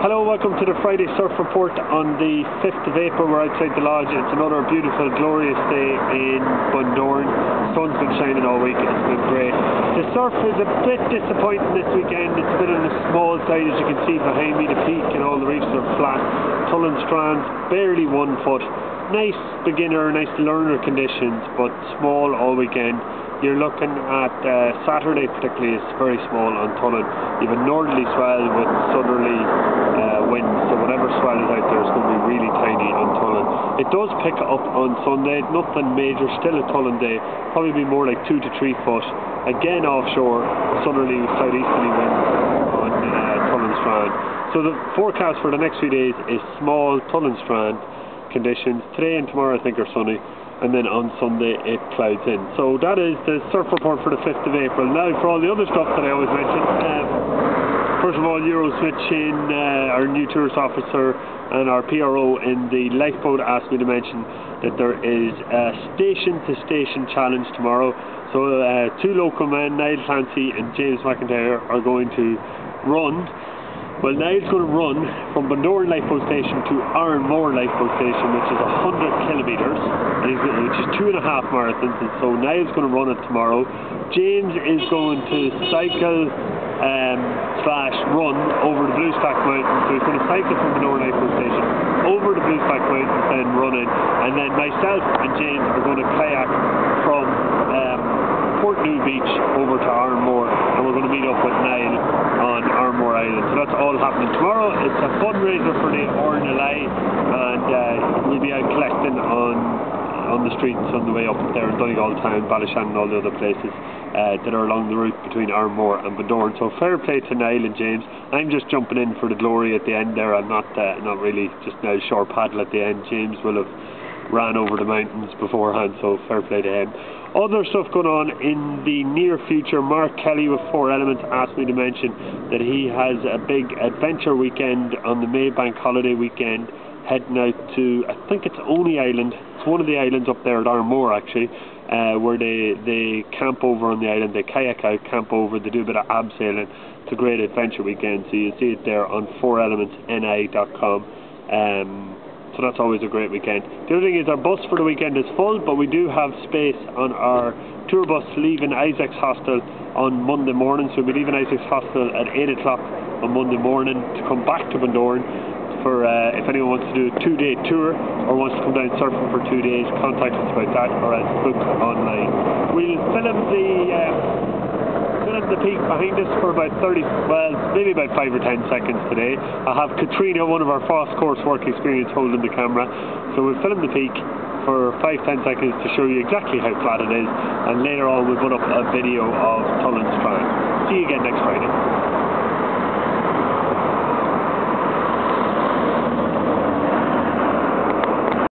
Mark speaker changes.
Speaker 1: Hello, welcome to the Friday Surf Report on the 5th of April. We're outside the lodge. It's another beautiful, glorious day in Bundoran. The sun's been shining all week. It's been great. The surf is a bit disappointing this weekend. It's a bit on the small side, as you can see behind me. The peak and all the reefs are flat. Tullen strands, barely 1 foot. Nice beginner, nice learner conditions, but small all weekend. You're looking at Saturday particularly is very small on Tullen. You have a northerly swell with southerly winds, so whatever swell is out there is going to be really tiny on Tullen. It does pick up on Sunday, nothing major, still a Tullen day, probably be more like 2 to 3 foot. Again offshore, southerly, southeasterly winds on Tullen Strand. So the forecast for the next few days is small Tullen Strand conditions. Today and tomorrow I think are sunny, and then on Sunday it clouds in. So that is the surf report for the 5th of April. Now for all the other stuff that I always mention, first of all, Euro Smith Shane, our new tourist officer and our PRO in the lifeboat, asked me to mention that there is a station to station challenge tomorrow. So 2 local men, Niall Clancy and James McIntyre, are going to run. Well, Niall's going to run from Bundoran Lifeboat Station to Ironmore Lifeboat Station, which is 100 kilometres, which is 2.5 marathons, and so Niall's going to run it tomorrow. James is going to cycle / run over the Bluestack Mountains, so he's going to cycle from Bundoran Lifeboat Station over the Bluestack Mountains, then run in, and then myself and James are going to kayak from Portnew Beach over to Ironmore, and we're going to meet up with Niall on Ironmore Island. So that's all happening tomorrow. It's a fundraiser for the RNLI, and we'll be out collecting on the streets on the way up there in Donegal Town, Ballyshannon and all the other places that are along the route between Ironmore and Bundoran. So fair play to Niall and James. I'm just jumping in for the glory at the end there. I'm not really just now short paddle at the end. James will have ran over the mountains beforehand, so fair play to him. Other stuff going on in the near future. Mark Kelly with 4 Elements asked me to mention that he has a big adventure weekend on the May Bank holiday weekend, heading out to, I think it's Oney Island. It's one of the islands up there at Ironmore actually, where they camp over on the island, they kayak out, camp over, they do a bit of abseiling. It's a great adventure weekend, so you'll see it there on 4elementsni.com. So that's always a great weekend. The other thing is our bus for the weekend is full, but we do have space on our tour bus leaving Isaac's Hostel on Monday morning. So we'll be leaving Isaac's Hostel at 8 o'clock on Monday morning to come back to Bundoran for if anyone wants to do a 2-day tour or wants to come down surfing for 2 days, contact us about that or else book online. We'll film the peak behind us for about maybe about 5 or 10 seconds today. I'll have Katrina, one of our fast course work experience, holding the camera. So we'll film the peak for 5-10 seconds to show you exactly how flat it is, and later on we'll put up a video of Tullen Strand. See you again next Friday.